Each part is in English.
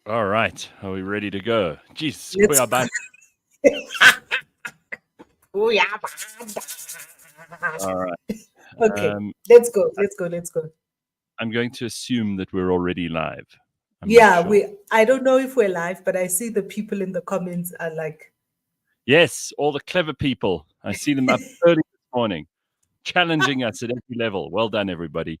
All right. Are we ready to go? Jeez, Let's Kuyabani. oh yeah. All right. Okay, Um, let's go. Let's go. I'm going to assume that we're already live. I'm not Yeah, sure. I don't know if we're live, but I see the people in the comments are like, Yes, all the clever people. I see them up early this morning, challenging us at every level. Well done, everybody.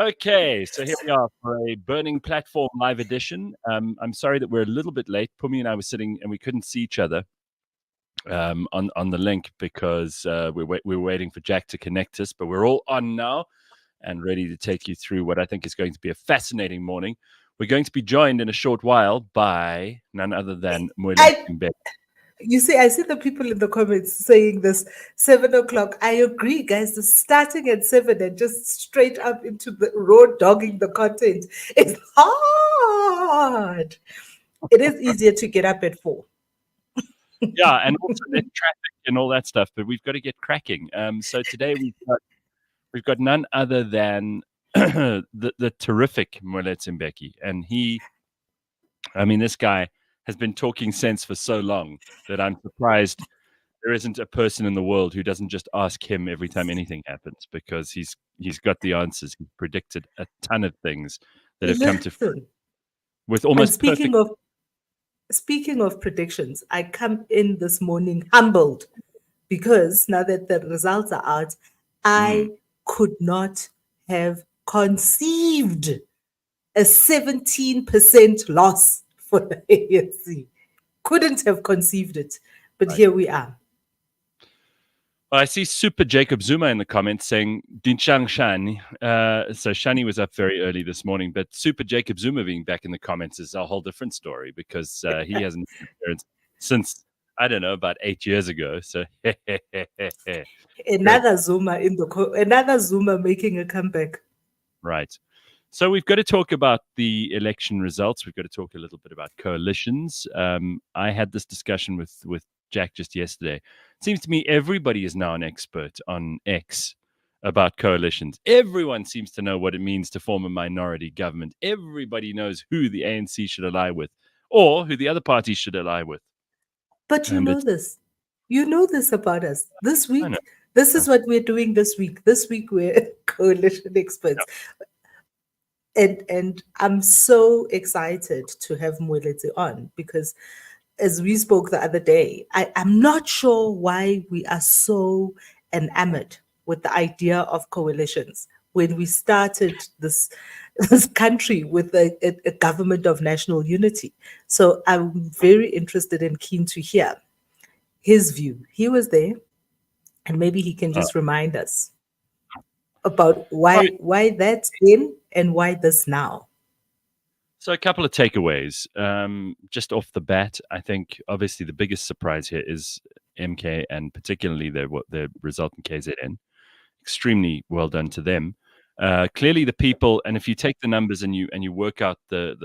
Okay, so here we are for a Burning Platform live edition. I'm sorry that we're a little bit late. Phumi and I were sitting and we couldn't see each other on the link because we were waiting for Jack to connect us, but we're all on now and ready to take you through what I think is going to be a fascinating morning. We're going to be joined in a short while by none other than Moeletsi I Mbeki. you see, I see the people in the comments saying this 7 o'clock. I agree, guys. The starting at 7 and just straight up into the road dogging the content is hard. It is easier to get up at 4. Yeah, and also there's traffic and all that stuff, but we've got to get cracking. So today we've got none other than the terrific Moeletsi Mbeki, and this guy has been talking sense for so long that I'm surprised there isn't a person in the world who doesn't just ask him every time anything happens because he's got the answers. He's predicted a ton of things that have come to Listen, with and almost perfect. speaking of predictions, I come in this morning humbled because now that the results are out, Mm, I could not have conceived a 17% loss for the ANC. Couldn't have conceived it, but right. here we are. Well, I see Super Jacob Zuma in the comments saying Dinchang Shani. So Shani was up very early this morning, but Super Jacob Zuma being back in the comments is a whole different story because he hasn't appearance since I don't know about 8 years ago. So great, Another Zuma making a comeback. right. So we've got to talk about the election results. We've got to talk a little bit about coalitions. I had this discussion with Jack just yesterday. It seems to me everybody is now an expert on X about coalitions. Everyone seems to know what it means to form a minority government. Everybody knows who the ANC should ally with or who the other parties should ally with. But you know It's this. You know this about us. This I know. week, this Yeah, is what we're doing this week. This week we're coalition experts. And I'm so excited to have Moeletsi on because as we spoke the other day, I'm not sure why we are so enamored with the idea of coalitions. When we started this country with a government of national unity. So I'm very interested and keen to hear his view. He was there, and maybe he can yeah. just remind us about Right. why that's then and why this now. So a couple of takeaways. Just off the bat, I think obviously the biggest surprise here is MK and particularly their result in KZN. Extremely well done to them. Clearly, the people, and if you take the numbers and you work out the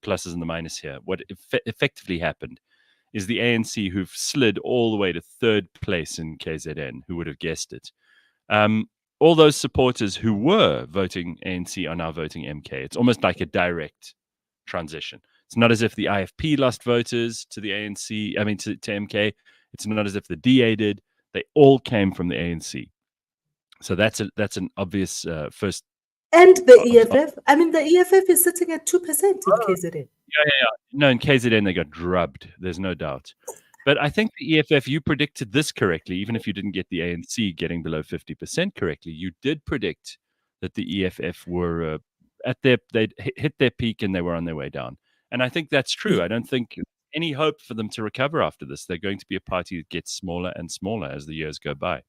pluses and the minus here, what effectively happened is the ANC who've slid all the way to third place in KZN. Who would have guessed it? Um, all those supporters who were voting ANC are now voting MK. It's almost like a direct transition. It's not as if the IFP lost voters to the ANC, to MK. It's not as if the DA did. They all came from the ANC. So that's an obvious first. And the Of, EFF, I mean, the EFF is sitting at 2% in KZN. yeah. No, in KZN they got drubbed. There's no doubt. But I think the EFF, you predicted this correctly, even if you didn't get the ANC getting below 50% correctly. You did predict that the EFF were they'd hit their peak and they were on their way down. And I think that's true. I don't think any hope for them to recover after this. They're going to be a party that gets smaller and smaller as the years go by.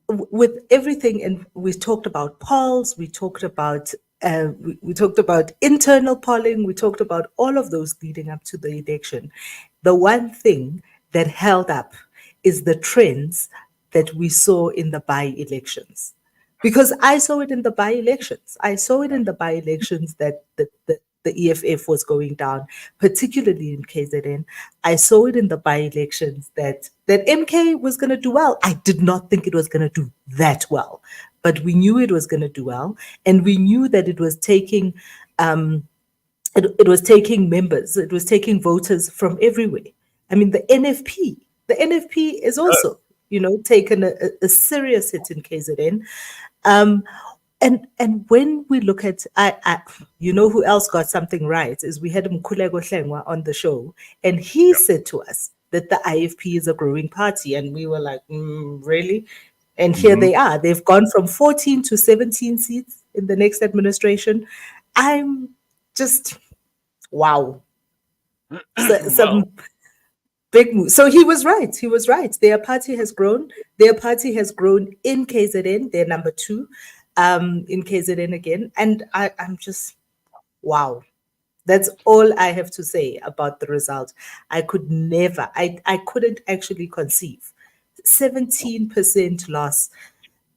With everything, and we talked about polls, we talked about internal polling, we talked about all of those leading up to the election. The one thing that held up is the trends that we saw in the by-elections. Because I saw it in the by-elections. I saw it in the by-elections that the EFF was going down, particularly in KZN. I saw it in the by-elections that MK was going to do well. I did not think it was going to do that well, but we knew it was going to do well, and we knew that it was taking it was taking members, it was taking voters from everywhere. I mean, the NFP is also, taken a serious hit in KZN. Um, and when we look at, who else got something right is we had Mkhuleko Hlengwa on the show, and he said to us that the IFP is a growing party, and we were like, really? And here Mm-hmm. they are. They've gone from 14 to 17 seats in the next administration. I'm just wow. So, Well, some big move. So he was right. He was right. Their party has grown. Their party has grown in KZN. They're number two in KZN again. And I'm just, wow. That's all I have to say about the result. I could never, I couldn't actually conceive. 17% loss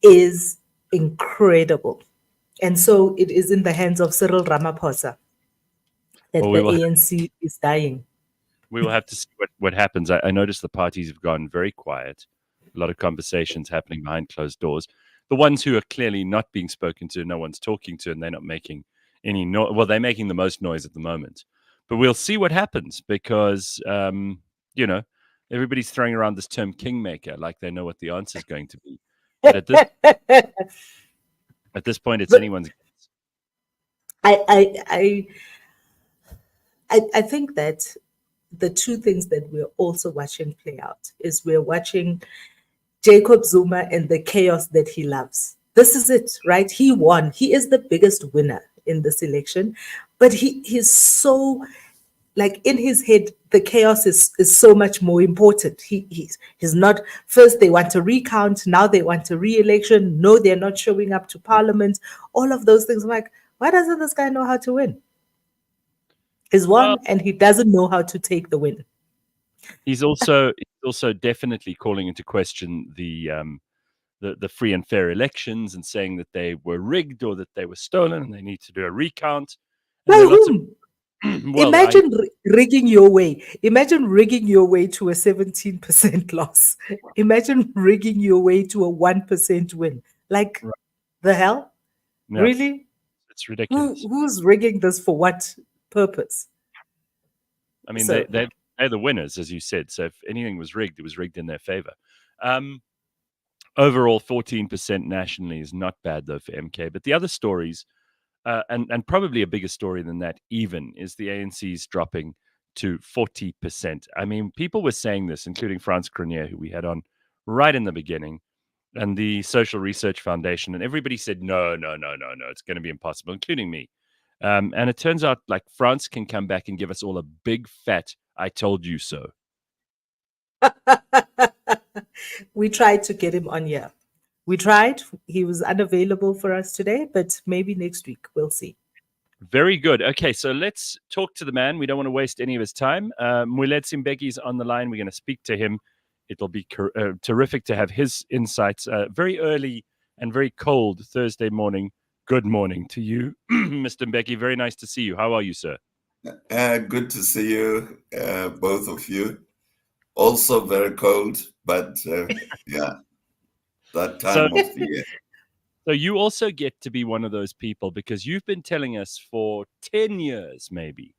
is incredible. And so it is in the hands of Cyril Ramaphosa that well, the ANC is dying. we will have to see what happens. I noticed the parties have gone very quiet. A lot of conversations happening behind closed doors. The ones who are clearly not being spoken to, no one's talking to, and they're not making any noise. Well, they're making the most noise at the moment. But we'll see what happens because, you know, everybody's throwing around this term kingmaker like they know what the answer is going to be. But at this point, it's But anyone's guess. I, I think that the two things that we're also watching play out is we're watching Jacob Zuma and the chaos that he loves. This is it, right? He won. He is the biggest winner in this election, but he's so like in his head the chaos is so much more important. He's not first they want a recount, now they want a re-election, no, they're not showing up to parliament, all of those things. I'm like, why doesn't this guy know how to win? He's Well, won and he doesn't know how to take the win. he's also definitely calling into question the free and fair elections and saying that they were rigged or that they were stolen and they need to do a recount. By And there are lots of whom? well, Imagine rigging your way. Imagine rigging your way to a 17% loss. Imagine rigging your way to a 1% win. Like the hell? no, Really? it's ridiculous. Who's rigging this for what purpose? I mean, So they're the winners, as you said. So if anything was rigged, it was rigged in their favor. Um, Overall, 14% nationally is not bad though for MK. But the other stories, and probably a bigger story than that, even is the ANC's dropping to 40%. I mean, people were saying this, including Franz Cronier, who we had on right in the beginning, and the Social Research Foundation, and everybody said, no, no, no, no, no, it's going to be impossible, including me. And it turns out like France can come back and give us all a big fat, I told you so. we tried to get him on here. We tried. He was unavailable for us today, but maybe next week. We'll see. Very good. Okay, so let's talk to the man. We don't want to waste any of his time. Moeletsi Mbeki is on the line. We're going to speak to him. It'll be terrific to have his insights. Very early and very cold Thursday morning. Good morning to you, Mr. Mbeki. Very nice to see you. How are you, sir? Good to see you, both of you. Also very cold, but yeah, that time of the year. So you also get to be one of those people because you've been telling us for 10 years, maybe,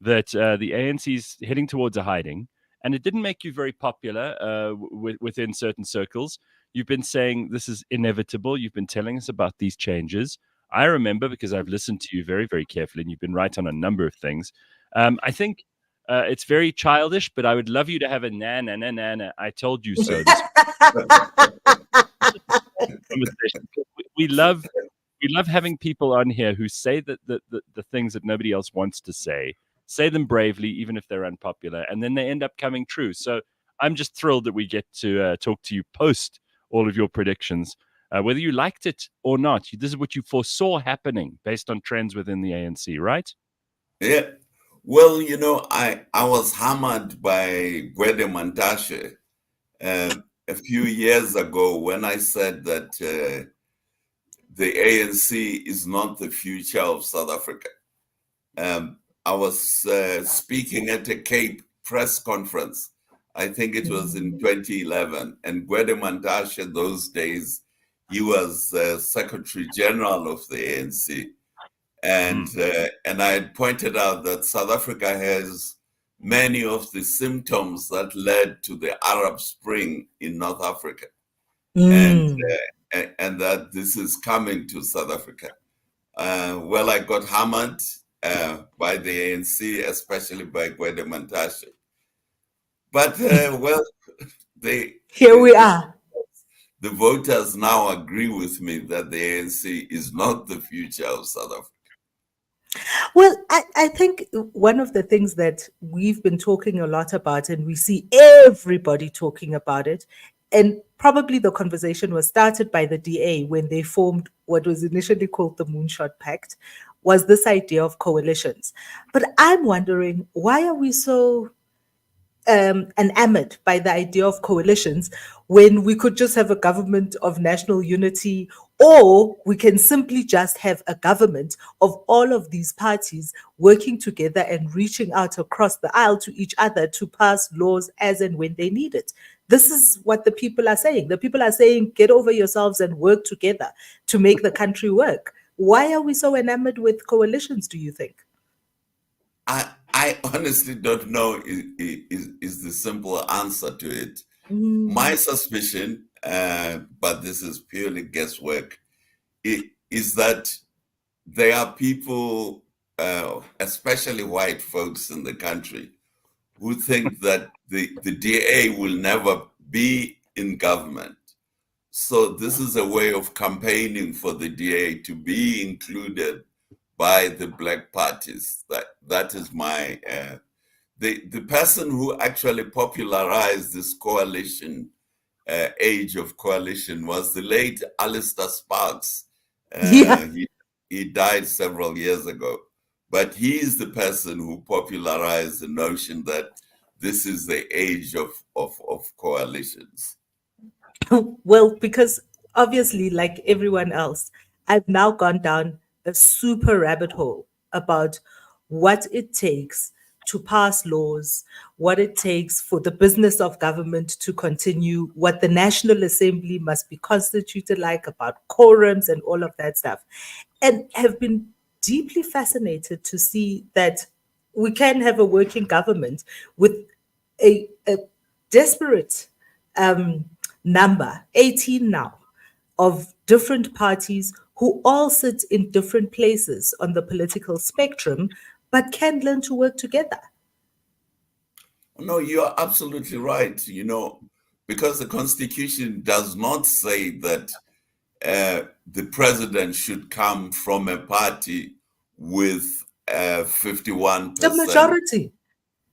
that the ANC's heading towards a hiding, and it didn't make you very popular within certain circles. You've been saying this is inevitable. You've been telling us about these changes. I remember because I've listened to you very, very carefully, and you've been right on a number of things. I think it's very childish, but I would love you to have a na, I told you so this conversation. We love having people on here who say that the things that nobody else wants to say them bravely, even if they're unpopular, and then they end up coming true. So I'm just thrilled that we get to talk to you post all of your predictions, whether you liked it or not. This is what you foresaw happening based on trends within the ANC, right? Yeah. Well, I was hammered by Gwede Mantashe a few years ago when I said that the ANC is not the future of South Africa. I was speaking at a Cape press conference. I think it was in 2011. And Gwede Mantashe, those days, he was Secretary General of the ANC. And I had pointed out that South Africa has many of the symptoms that led to the Arab Spring in North Africa, and that this is coming to South Africa. Well, I got hammered by the ANC, especially by Gwede Mantashe. But well, here we are. The voters now agree with me that the ANC is not the future of South Africa. Well, I think one of the things that we've been talking a lot about, and we see everybody talking about it, and probably the conversation was started by the DA when they formed what was initially called the Moonshot Pact, was this idea of coalitions. But I'm wondering, why are we so enamored by the idea of coalitions when we could just have a government of national unity, or we can simply just have a government of all of these parties working together and reaching out across the aisle to each other to pass laws as and when they need it. This is what the people are saying. The people are saying, get over yourselves and work together to make the country work. Why are we so enamored with coalitions, do you think? I honestly don't know is the simple answer to it. My suspicion, but this is purely guesswork, is that there are people, especially white folks in the country, who think that the DA will never be in government. So this is a way of campaigning for the DA to be included by the black parties. That is my the person who actually popularized this coalition age of coalition was the late Alistair Sparks. He died several years ago, but he is the person who popularized the notion that this is the age of coalitions. Well, because obviously, like everyone else, I've now gone down a super rabbit hole about what it takes to pass laws, what it takes for the business of government to continue, what the National Assembly must be constituted like, about quorums and all of that stuff. And have been deeply fascinated to see that we can have a working government with a desperate number, 18 now, of different parties who all sit in different places on the political spectrum, but can learn to work together. No, you're absolutely right. You know, because the Constitution does not say that the president should come from a party with 51%. The majority.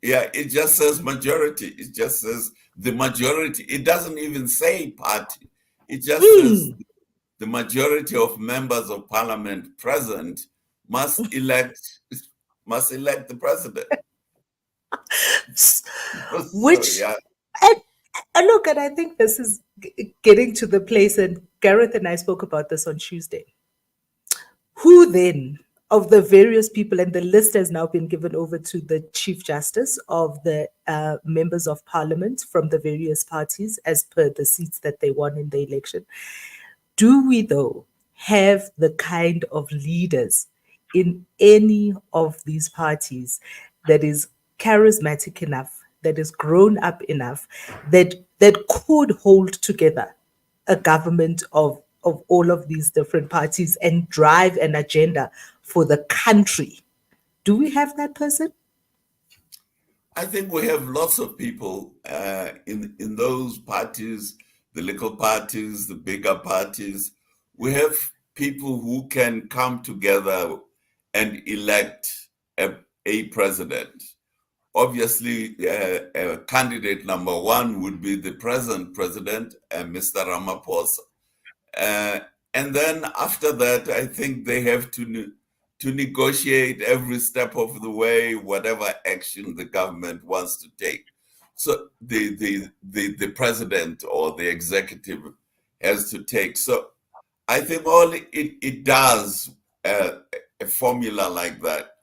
Yeah, it just says majority. It just says the majority. It doesn't even say party. It just says the majority of members of parliament present must elect the president. Which, yeah. And look, and I think this is getting to the place, and Gareth and I spoke about this on Tuesday. Who then of the various people, and the list has now been given over to the Chief Justice of the members of parliament from the various parties as per the seats that they won in the election. Do we, though, have the kind of leaders in any of these parties that is charismatic enough, that is grown up enough, that could hold together a government of all of these different parties and drive an agenda for the country? Do we have that person? I think we have lots of people in those parties, the little parties, the bigger parties. We have people who can come together and elect a president. Obviously, candidate number one would be the present president, Mr. Ramaphosa. And then after that, I think they have to negotiate every step of the way, whatever action the government wants to take. So the president or the executive has to take. So I think all it does, a formula like that,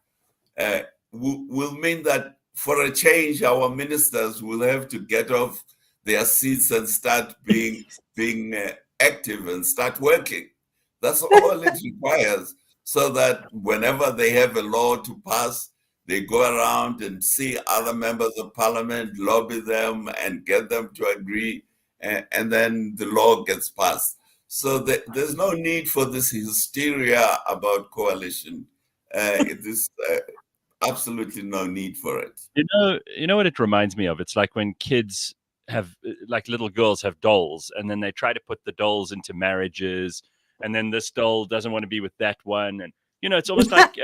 will mean that for a change, our ministers will have to get off their seats and start being active and start working. That's all it requires. so that whenever they have a law to pass, they go around and see other members of parliament, lobby them, and get them to agree, and then the law gets passed. So there's no need for this hysteria about coalition. There's absolutely no need for it. You know what it reminds me of? It's like when kids have, like little girls have dolls, and then they try to put the dolls into marriages, and then this doll doesn't want to be with that one, and it's almost like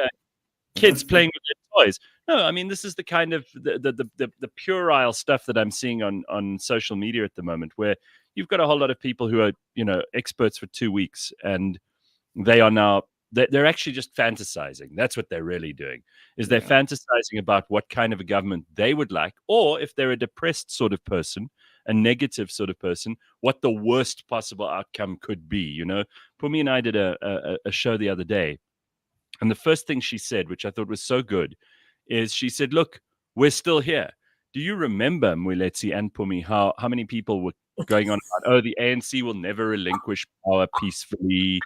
kids playing with their toys. No, I mean, this is the kind of the puerile stuff that I'm seeing on social media at the moment, where you've got a whole lot of people who are experts for 2 weeks, and they are now they're actually just fantasizing. That's what they're really doing, is they're fantasizing about what kind of a government they would like, or if they're a depressed sort of person, a negative sort of person, what the worst possible outcome could be. Phumi and I did a show the other day, and the first thing she said, which I thought was so good, is she said, "Look, we're still here. Do you remember, Moeletsi and Phumi, how many people were going on about, oh, the ANC will never relinquish power peacefully.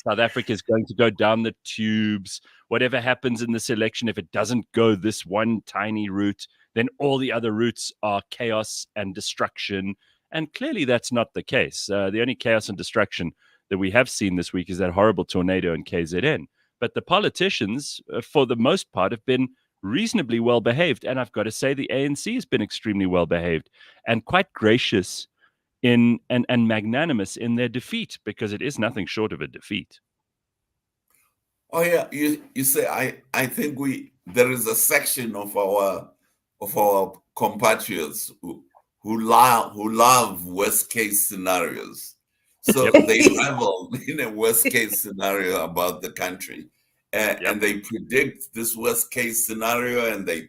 South Africa is going to go down the tubes. Whatever happens in this election, if it doesn't go this one tiny route, then all the other routes are chaos and destruction." And clearly that's not the case. The only chaos and destruction that we have seen this week is that horrible tornado in KZN. But the politicians, for the most part, have been reasonably well behaved. And I've got to say, the ANC has been extremely well behaved and quite gracious in and magnanimous in their defeat, because it is nothing short of a defeat. Oh yeah, you say I think there is a section of our compatriots who love worst case scenarios. So they revel in a worst case scenario about the country, and they predict this worst case scenario, and they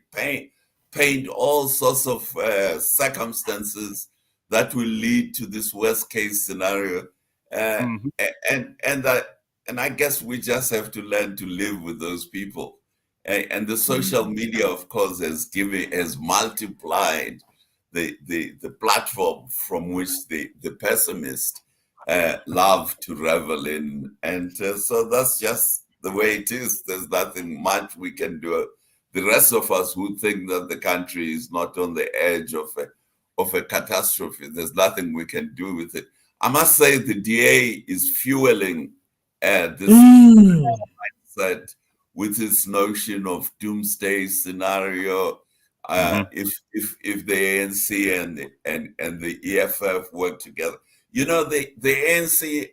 paint all sorts of circumstances that will lead to this worst case scenario, and I guess we just have to learn to live with those people. And the social media, of course, has multiplied the platform from which the pessimists love to revel in. And so that's just the way it is. There's nothing much we can do. The rest of us who think that the country is not on the edge of a catastrophe, there's nothing we can do with it. I must say the DA is fueling this mindset with this notion of doomsday scenario. If the ANC and the EFF work together, the ANC,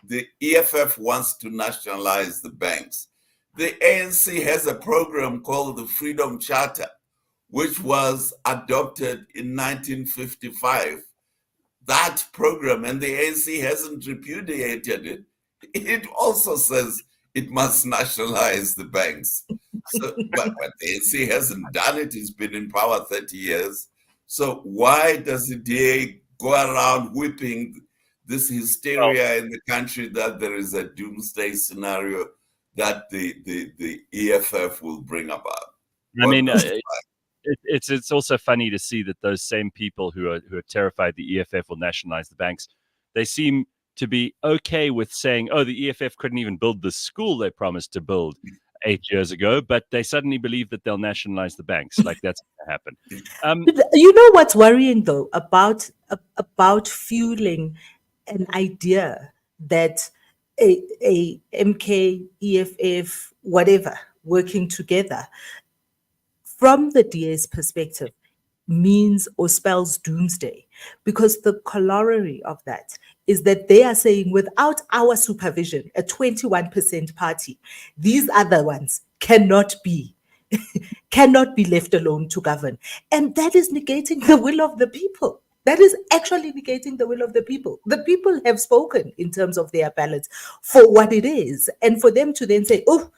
the EFF wants to nationalize the banks. The ANC has a program called the Freedom Charter, which was adopted in 1955. That program, and the ANC hasn't repudiated it. It also says it must nationalize the banks. So, but the ANC hasn't done it. It's been in power 30 years. So why does the DA go around whipping this hysteria in the country that there is a doomsday scenario that the EFF will bring about? I mean, it's also funny to see that those same people who are terrified the EFF will nationalize the banks, they seem to be okay with saying, oh, the EFF couldn't even build the school they promised to build 8 years ago, but they suddenly believe that they'll nationalize the banks. Like that's going to happen. You know what's worrying though about fueling an idea that a MK, EFF, whatever, working together from the DA's perspective means or spells doomsday, because the corollary of that is that they are saying, without our supervision, a 21% party, these other ones cannot be left alone to govern. And that is negating the will of the people. That is actually negating the will of the people. The people have spoken in terms of their ballots for what it is. And for them to then say, oh,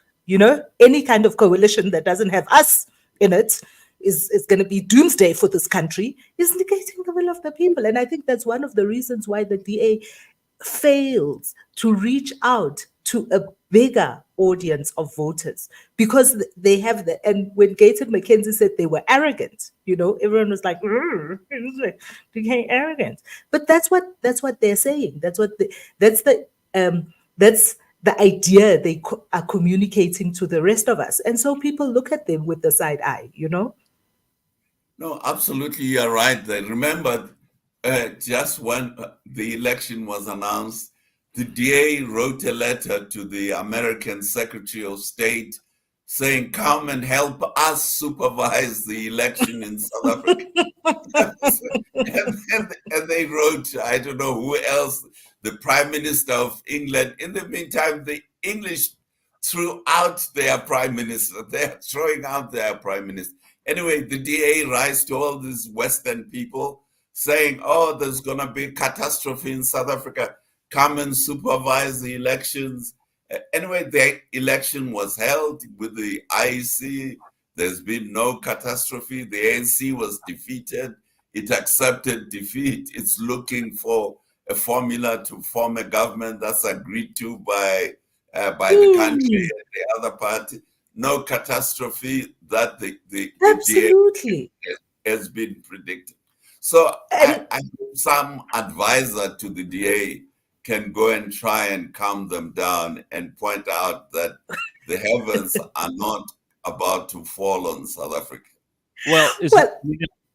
any kind of coalition that doesn't have us in it is going to be doomsday for this country, is negating the will of the people. And I think that's one of the reasons why the DA fails to reach out to a bigger audience of voters, because they have and when Gates and McKenzie said they were arrogant, everyone was like, became arrogant. But that's what they're saying. That's the idea they are communicating to the rest of us. And so people look at them with the side eye, you know? No, absolutely, you're right. I remember just when the election was announced, the DA wrote a letter to the American Secretary of State saying, "Come and help us supervise the election in South Africa." and they wrote, I don't know who else, the Prime Minister of England. In the meantime, the English threw out their Prime Minister. They're throwing out their Prime Minister. Anyway, the DA writes to all these Western people saying, "Oh, there's going to be catastrophe in South Africa. Come and supervise the elections." Anyway, the election was held with the IEC. There's been no catastrophe. The ANC was defeated. It accepted defeat. It's looking for a formula to form a government that's agreed to by the country and the other party. No catastrophe that the Absolutely. DA has been predicted. So I hope some advisor to the DA can go and try and calm them down and point out that the heavens are not about to fall on South Africa. Well, is it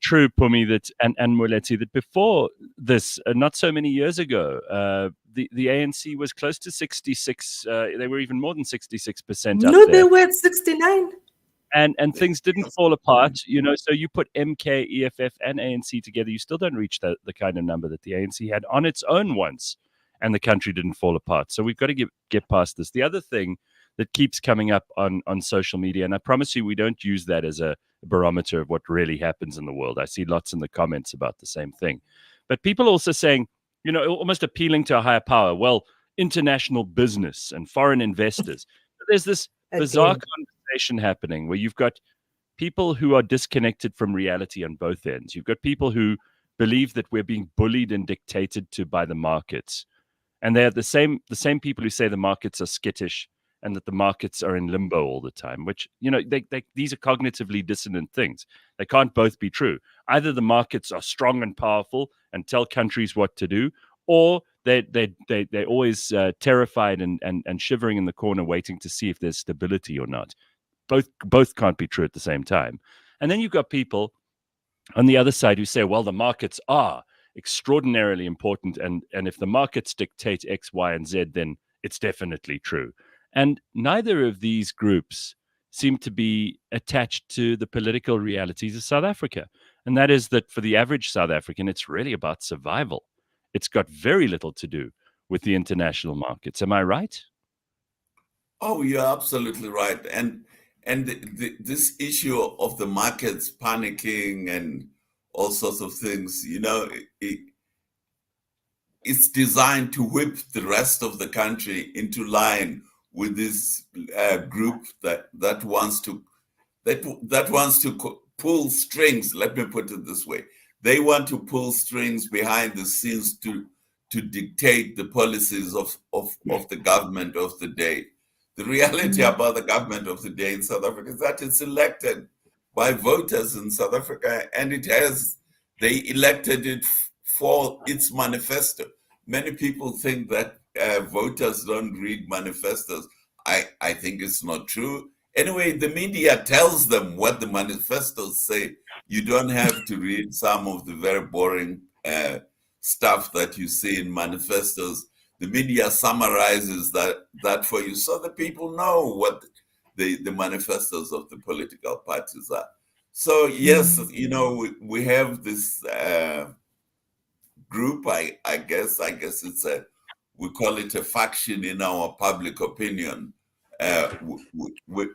true, Phumi, that and Moeletsi, that before this, not so many years ago, the ANC was close to 66. They were even more than 66%. No, they were at 69. And things didn't fall apart, you know. So you put MK, EFF, and ANC together, you still don't reach the kind of number that the ANC had on its own once, and the country didn't fall apart. So we've got to get past this. The other thing that keeps coming up on social media, and I promise you, we don't use that as a barometer of what really happens in the world. I see lots in the comments about the same thing, but people also saying, you know, almost appealing to a higher power. Well, international business and foreign investors. There's this bizarre conversation happening where you've got people who are disconnected from reality on both ends. You've got people who believe that we're being bullied and dictated to by the markets, and they're the same people who say the markets are skittish and that the markets are in limbo all the time, which, you know, these are cognitively dissonant things. They can't both be true. Either the markets are strong and powerful and tell countries what to do, or they're always terrified and shivering in the corner waiting to see if there's stability or not. Both can't be true at the same time. And then you've got people on the other side who say, well, the markets are extraordinarily important, and if the markets dictate X, Y, and Z, then it's definitely true. And neither of these groups seem to be attached to the political realities of South Africa. And that is that for the average South African, it's really about survival. It's got very little to do with the international markets. Am I right? Oh, you're absolutely right. And this issue of the markets panicking and all sorts of things, you know, it's designed to whip the rest of the country into line with this group that wants to pull strings. Let me put it this way: they want to pull strings behind the scenes to dictate the policies of the government of the day. The reality about the government of the day in South Africa is that it's elected by voters in South Africa, and they elected it for its manifesto. Many people think that voters don't read manifestos. I think it's not true. Anyway, the media tells them what the manifestos say. You don't have to read some of the very boring stuff that you see in manifestos. The media summarizes that for you, so the people know what the manifestos of the political parties are. So yes, you know, we have this group. I guess it's we call it a faction in our public opinion,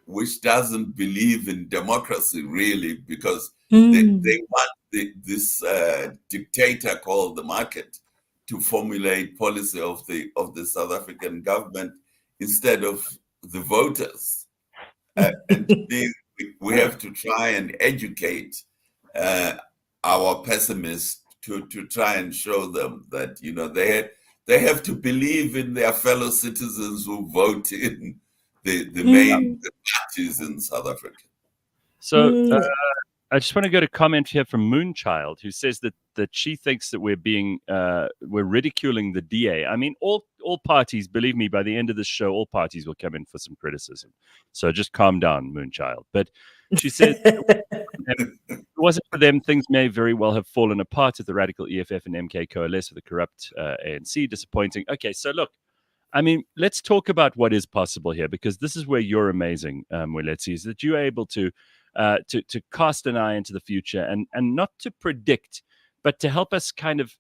which doesn't believe in democracy really, because they want this dictator called the market to formulate policy of the South African government instead of the voters. And we have to try and educate our pessimists to try and show them that, you know, they have to believe in their fellow citizens who vote in the main parties in South Africa. So I just want to go to comment here from Moonchild, who says that that she thinks that we're ridiculing the DA. I mean, all parties, believe me, by the end of this show, all parties will come in for some criticism. So just calm down, Moonchild. But she said if it wasn't for them, things may very well have fallen apart at the radical EFF and MK coalesce with the corrupt ANC. Disappointing. Okay, so look, I mean, let's talk about what is possible here, because this is where you're amazing, Moeletsi, is that you're able to cast an eye into the future and not to predict, but to help us kind of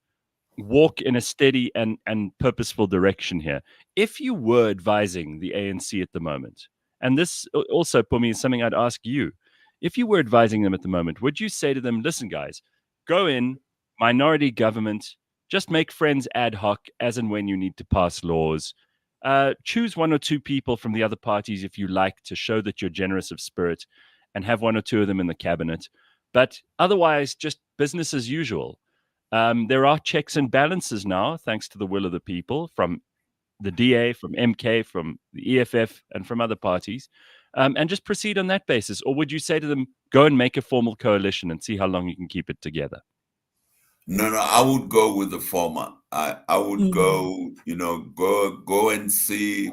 walk in a steady and purposeful direction here. If you were advising the ANC at the moment, and this also, Phumi, is something I'd ask you, if you were advising them at the moment, would you say to them, listen, guys, go in, minority government, just make friends ad hoc as and when you need to pass laws. Choose one or two people from the other parties if you like, to show that you're generous of spirit, and have one or two of them in the cabinet. But otherwise, just business as usual. There are checks and balances now, thanks to the will of the people, from the DA, from MK, from the EFF, and from other parties, and just proceed on that basis? Or would you say to them, go and make a formal coalition and see how long you can keep it together? No, I would go with the former. I would go, go and see,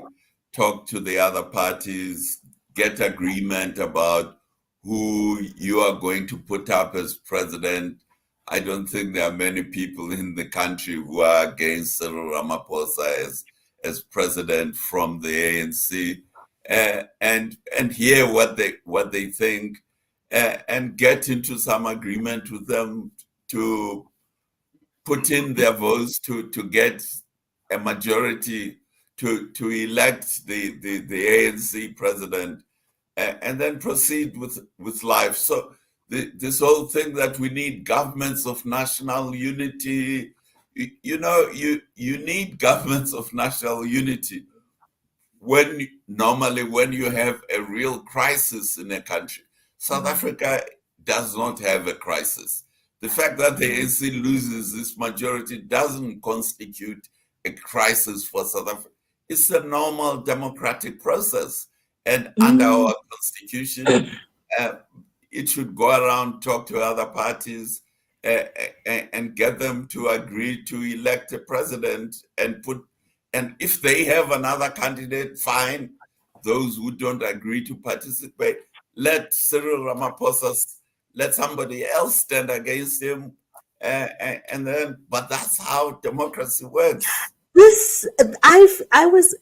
talk to the other parties, get agreement about who you are going to put up as president. I don't think there are many people in the country who are against Cyril Ramaphosa as president from the ANC, and hear what they think, and get into some agreement with them to put in their votes to get a majority to elect the ANC president, and then proceed with life. So this whole thing that we need governments of national unity, you need governments of national unity normally when you have a real crisis in a country. South Africa does not have a crisis. The fact that the ANC loses this majority doesn't constitute a crisis for South Africa. It's a normal democratic process. And under our constitution, it should go around, talk to other parties, and get them to agree to elect a president, and if they have another candidate, fine. Those who don't agree to participate, let Cyril Ramaphosa, let somebody else stand against him, and then. But that's how democracy works. I was,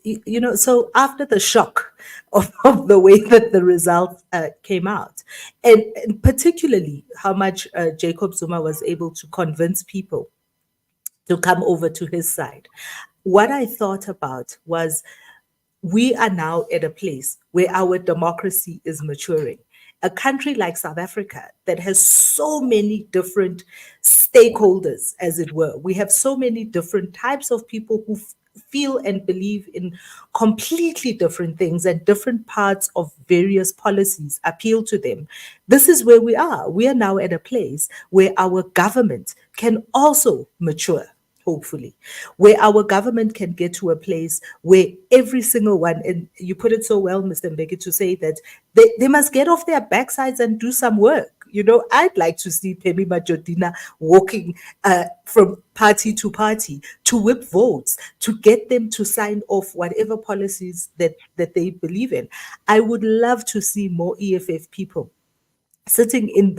so after the shock of the way that the results came out, and particularly how much Jacob Zuma was able to convince people to come over to his side, what I thought about was, we are now at a place where our democracy is maturing. A country like South Africa that has so many different stakeholders, as it were. We have so many different types of people who feel and believe in completely different things, and different parts of various policies appeal to them. This is where we are. We are now at a place where our government can also mature, hopefully, where our government can get to a place where every single one, and you put it so well, Mr. Mbeki, to say that they must get off their backsides and do some work. I'd like to see Phumi Majodina walking from party to party to whip votes, to get them to sign off whatever policies that they believe in. I would love to see more EFF people sitting in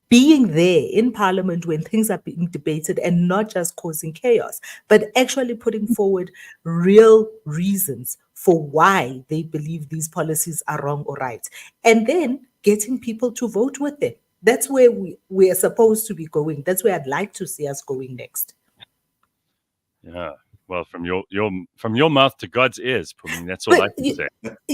being there in parliament when things are being debated, and not just causing chaos, but actually putting forward real reasons for why they believe these policies are wrong or right, and then getting people to vote with them. That's where we are supposed to be going. That's where I'd like to see us going next. Yeah. Well, from your mouth to God's ears, Phumi, that's all I can say.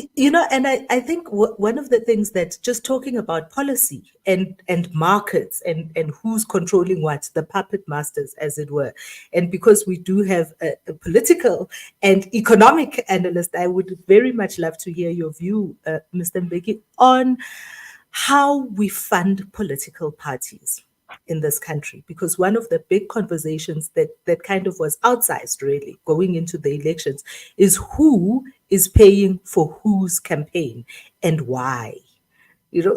And I think one of the things that, just talking about policy and markets and who's controlling what, the puppet masters, as it were, and because we do have a political and economic analyst, I would very much love to hear your view, Mr. Mbeki, on how we fund political parties in this country, because one of the big conversations that kind of was outsized really going into the elections is who is paying for whose campaign and why.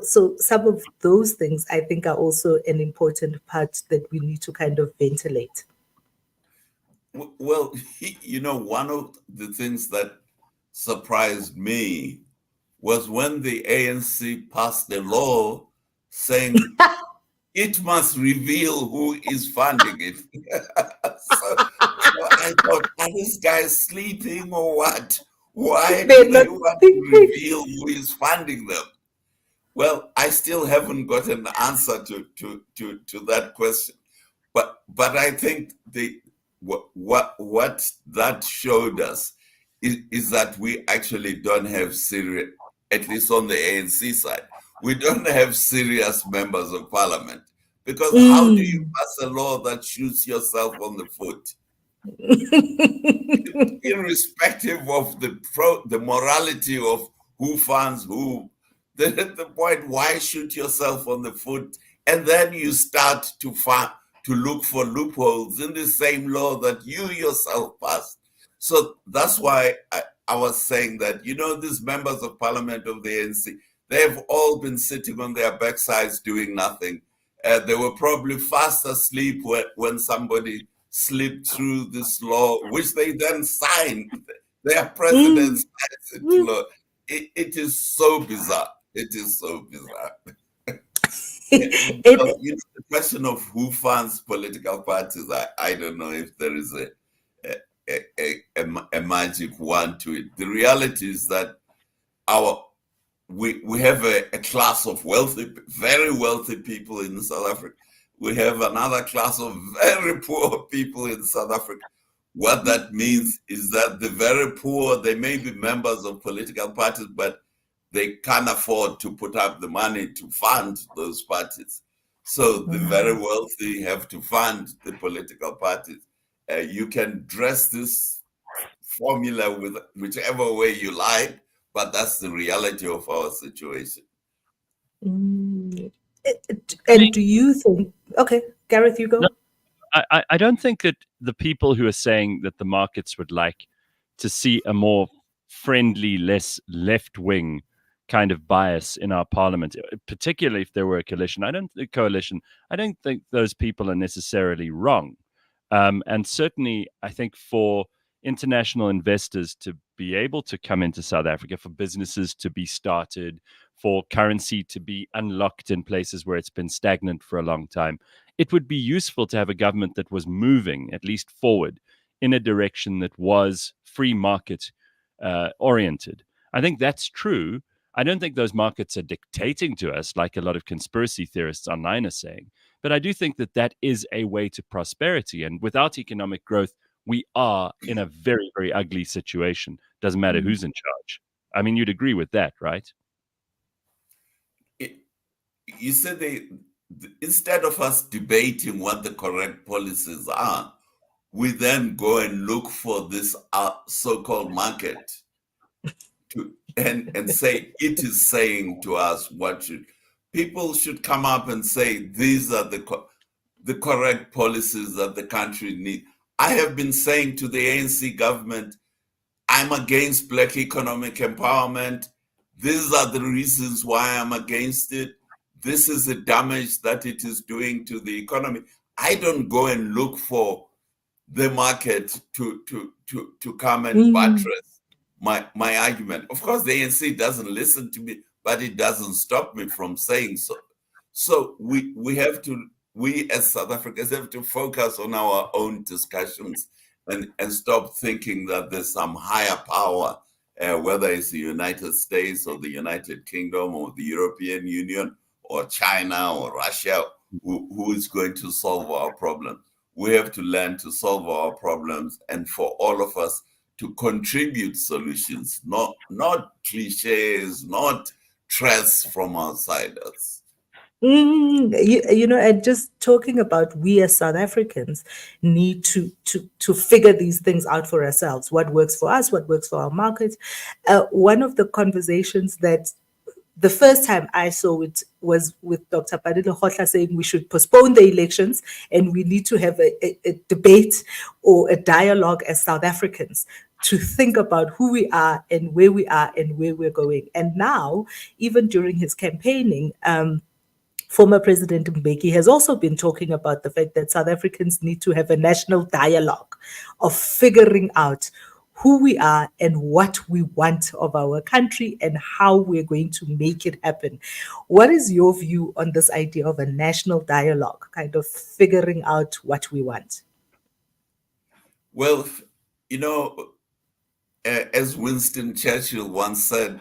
So some of those things I think are also an important part that we need to kind of ventilate. Well, one of the things that surprised me was when the ANC passed a law saying it must reveal who is funding it. So I thought, are these guys sleeping or what? Why do They're not they want to thinking. reveal who is funding them? Well, I still haven't got an answer to that question. But I think what that showed us is that we actually don't have serious, at least on the ANC side, we don't have serious members of parliament. Because how do you pass a law that shoots yourself on the foot? Irrespective of the morality of who funds who, the point, why shoot yourself on the foot? And then you start to look for loopholes in the same law that you yourself passed. So that's why I was saying that, these members of parliament of the ANC, they've all been sitting on their backsides doing nothing. They were probably fast asleep when somebody slipped through this law, which they then signed. Their president signs into law. It is so bizarre. It is so bizarre. The question of who funds political parties, I don't know if there is a magic wand to it. The reality is that we have a class of wealthy, very wealthy people in South Africa. We have another class of very poor people in South Africa. What that means is that the very poor, they may be members of political parties, but they can't afford to put up the money to fund those parties. So the very wealthy have to fund the political parties. You can dress this formula with whichever way you like, but that's the reality of our situation. And do you think, okay, Gareth, you go. No, I don't think that the people who are saying that the markets would like to see a more friendly, less left-wing kind of bias in our parliament, particularly if there were a coalition. I don't think those people are necessarily wrong. And certainly, I think for international investors to be able to come into South Africa, for businesses to be started, for currency to be unlocked in places where it's been stagnant for a long time, it would be useful to have a government that was moving at least forward in a direction that was free market oriented. I think that's true. I don't think those markets are dictating to us like a lot of conspiracy theorists online are saying. But I do think that that is a way to prosperity. And without economic growth, we are in a very, very ugly situation. Doesn't matter who's in charge. I mean, you'd agree with that, right? You said instead of us debating what the correct policies are, we then go and look for this so-called market and say it is saying to us what people should come up and say these are the correct policies that the country needs. I have been saying to the ANC government, I'm against Black economic empowerment. These are the reasons why I'm against it. This is the damage that it is doing to the economy. I don't go and look for the market to come and buttress my argument. Of course, the ANC doesn't listen to me, but it doesn't stop me from saying so. So we as South Africans have to focus on our own discussions and stop thinking that there's some higher power, whether it's the United States or the United Kingdom or the European Union or China or Russia, who is going to solve our problem. We have to learn to solve our problems, and for all of us to contribute solutions, not cliches, not threats from outsiders. And just talking about, we as South Africans need to figure these things out for ourselves. What works for us, what works for our market. One of the conversations that the first time I saw it was with Dr. Padilla Hotla saying we should postpone the elections and we need to have a debate or a dialogue as South Africans. to think about who we are and where we are and where we're going. And now, even during his campaigning, former President Mbeki has also been talking about the fact that South Africans need to have a national dialogue of figuring out who we are and what we want of our country and how we're going to make it happen. What is your view on this idea of a national dialogue, kind of figuring out what we want? Well, you know, as Winston Churchill once said,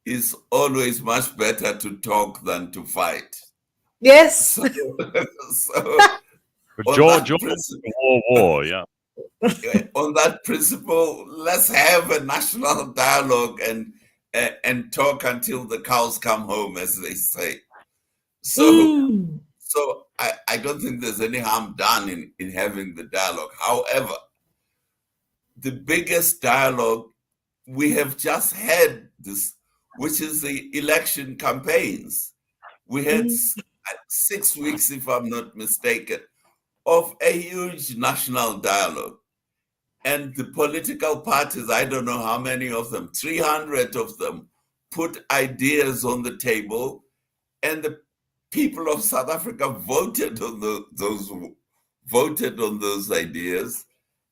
it's always much better to talk than to fight. Yes. So, so on George, that principle, war, yeah. on that principle, let's have a national dialogue and talk until the cows come home, as they say. So I don't think there's any harm done in having the dialogue. However, the biggest dialogue we have just had this, which is the election campaigns. We had 6 weeks, if I'm not mistaken, of a huge national dialogue. And the political parties, I don't know how many of them, 300 of them, put ideas on the table, and the people of South Africa voted on those ideas,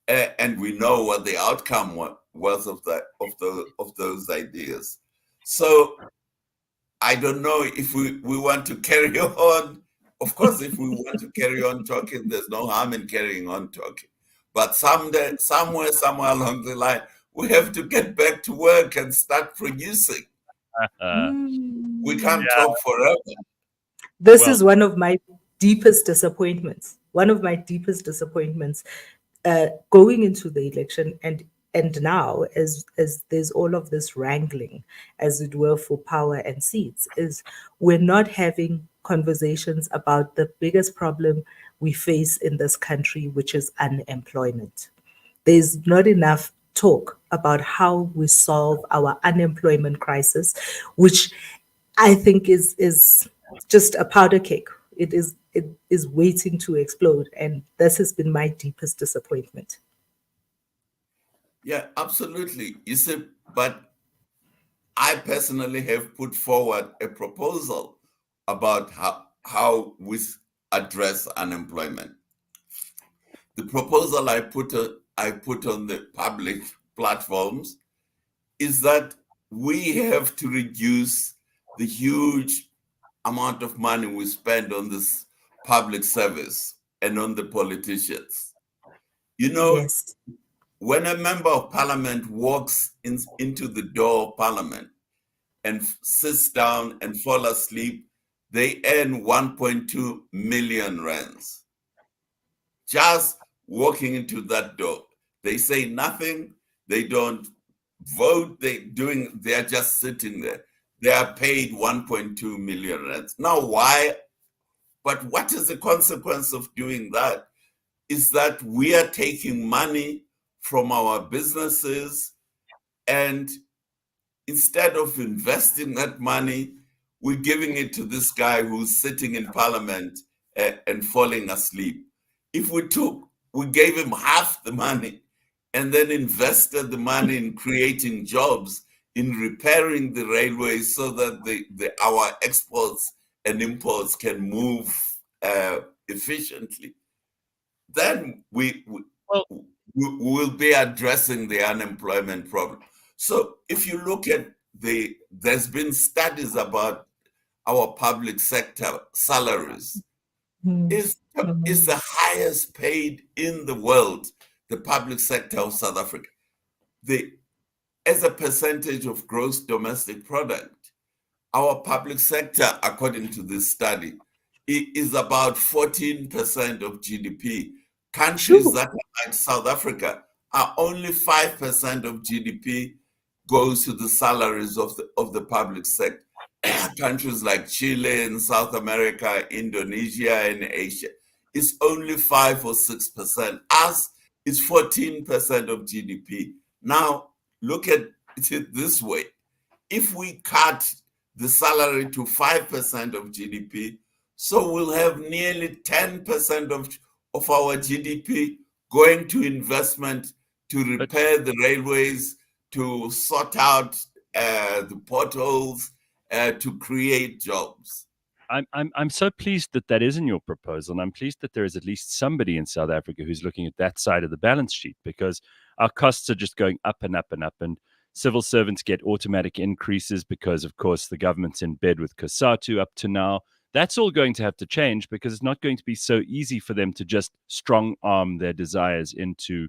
and we know what the outcome was of those ideas. So I don't know if we want to carry on. Of course, if we want to carry on talking, there's no harm in carrying on talking. But somewhere along the line, we have to get back to work and start producing. We can't talk forever. This is one of my deepest disappointments. One of my deepest disappointments going into the election and now as there's all of this wrangling, as it were, for power and seats, is we're not having conversations about the biggest problem we face in this country, which is unemployment. There's not enough talk about how we solve our unemployment crisis, which I think is just a powder cake. It is waiting to explode, and this has been my deepest disappointment. Yeah, absolutely. You see, but I personally have put forward a proposal about how we address unemployment. The proposal I put on the public platforms is that we have to reduce the huge amount of money we spend on this public service and on the politicians. You know, Yes. when a member of parliament walks into the door of parliament and sits down and fall asleep, they earn 1.2 million rands. Just walking into that door. They say nothing, they don't vote, they're just sitting there. They are paid 1.2 million rands. Now, why? But what is the consequence of doing that? Is that we are taking money from our businesses, and instead of investing that money, we're giving it to this guy who's sitting in parliament and falling asleep. If we gave him half the money and then invested the money in creating jobs, in repairing the railways so that our exports and imports can move efficiently, then we will be addressing the unemployment problem. So if you look at there's been studies about our public sector salaries. Is the highest paid in the world, the public sector of South Africa. As a percentage of gross domestic product, our public sector, according to this study, is about 14% of GDP. Countries that are like South Africa are only 5% of GDP goes to the salaries of the public sector. Countries like Chile in South America, Indonesia and Asia, it's only 5 or 6%. Us, it's 14% of GDP. Now, look at it this way. If we cut the salary to 5% of GDP, so we'll have nearly 10% of our GDP going to investment to repair the railways, to sort out the potholes, to create jobs. I'm so pleased that that is in your proposal, and I'm pleased that there is at least somebody in South Africa who's looking at that side of the balance sheet, because our costs are just going up and up and up, and civil servants get automatic increases because, of course, the government's in bed with COSATU up to now. That's all going to have to change, because it's not going to be so easy for them to just strong arm their desires into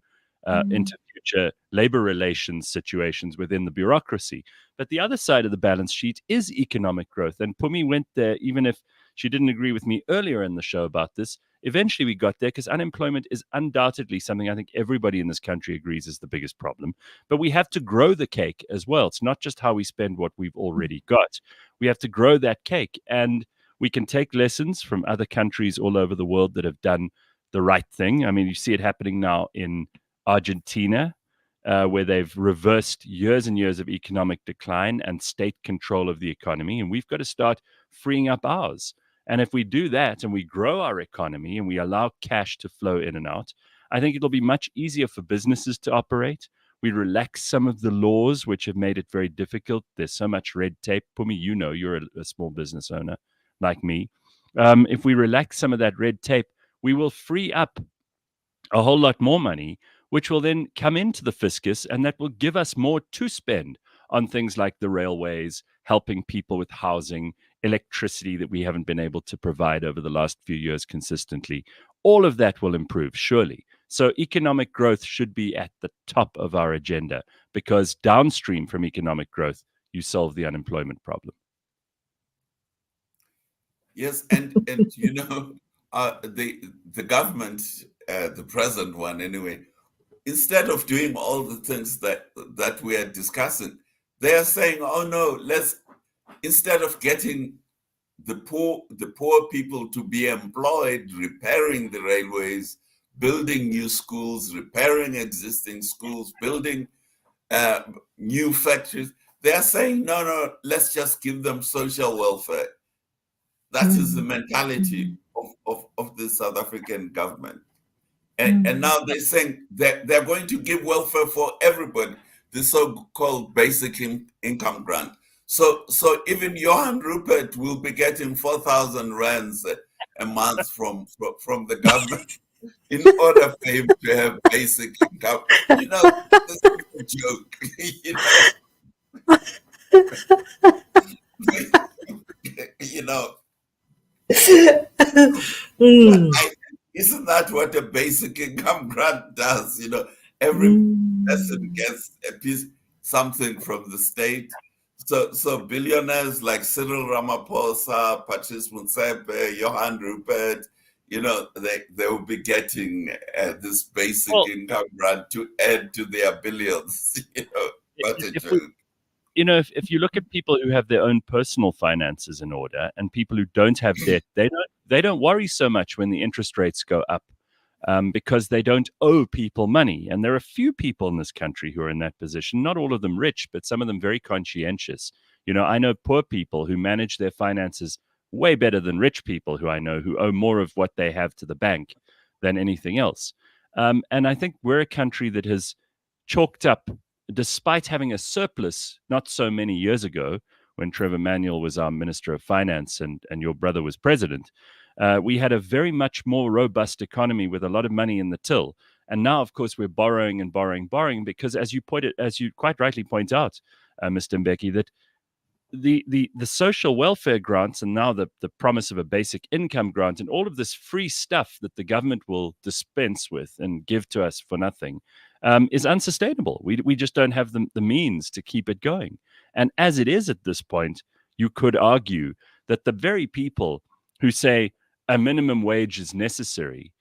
future labor relations situations within the bureaucracy. But the other side of the balance sheet is economic growth. And Phumi went there, even if she didn't agree with me earlier in the show about this. Eventually, we got there because unemployment is undoubtedly something I think everybody in this country agrees is the biggest problem. But we have to grow the cake as well. It's not just how we spend what we've already got. We have to grow that cake. And we can take lessons from other countries all over the world that have done the right thing. I mean, you see it happening now in Argentina, where they've reversed years and years of economic decline and state control of the economy. And we've got to start freeing up ours. And if we do that and we grow our economy and we allow cash to flow in and out, I think it'll be much easier for businesses to operate. We relax some of the laws, which have made it very difficult. There's so much red tape. Phumi, you know, you're a small business owner like me. If we relax some of that red tape, we will free up a whole lot more money, which will then come into the fiscus, and that will give us more to spend on things like the railways, helping people with housing, electricity that we haven't been able to provide over the last few years consistently. All of that will improve, surely. So economic growth should be at the top of our agenda, because downstream from economic growth, you solve the unemployment problem. Yes, and you know, the government, the present one anyway, instead of doing all the things that we are discussing, they are saying, "Oh no, instead of getting the poor people to be employed, repairing the railways, building new schools, repairing existing schools, building new factories, they are saying, no, let's just give them social welfare." That is the mentality of the South African government. And now they're saying that they're going to give welfare for everybody, the so-called basic income grant. So even Johan Rupert will be getting 4,000 rands a month from the government in order for him to have basic income. You know, this is a joke. You know. Isn't that what a basic income grant does? You know, every person gets a piece, something from the state. So billionaires like Cyril Ramaphosa, Patrice Motsepe, Johan Rupert, you know, they will be getting this basic income grant to add to their billions. You know, what a joke. If you look at people who have their own personal finances in order and people who don't have debt, they don't worry so much when the interest rates go up, because they don't owe people money. And there are a few people in this country who are in that position, not all of them rich, but some of them very conscientious. You know, I know poor people who manage their finances way better than rich people who I know who owe more of what they have to the bank than anything else. And I think we're a country that has chalked up, despite having a surplus not so many years ago, when Trevor Manuel was our Minister of Finance and your brother was president, we had a very much more robust economy with a lot of money in the till. And now, of course, we're borrowing and borrowing because, as you quite rightly point out, Mr. Mbeki, that the social welfare grants and now the promise of a basic income grant and all of this free stuff that the government will dispense with and give to us for nothing is unsustainable. We just don't have the means to keep it going. And as it is at this point, you could argue that the very people who say a minimum wage is necessary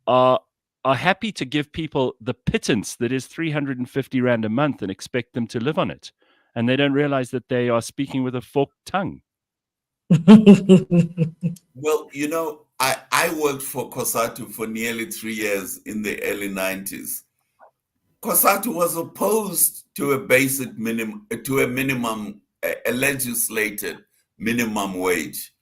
are happy to give people the pittance that is 350 Rand a month and expect them to live on it. And they don't realize that they are speaking with a forked tongue. Well, you know, I worked for COSATU for nearly 3 years in the early 90s. COSATU was opposed to a basic minimum, to a minimum, a legislated minimum wage.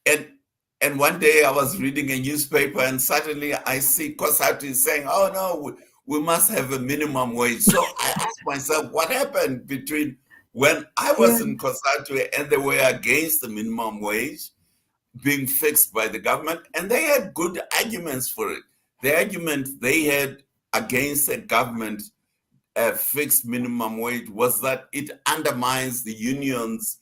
And one day I was reading a newspaper and suddenly I see COSATU saying, "Oh no, we must have a minimum wage. So I asked myself, what happened between when I was in COSATU and they were against the minimum wage being fixed by the government, and they had good arguments for it. The argument they had against a government fixed minimum wage was that it undermines the unions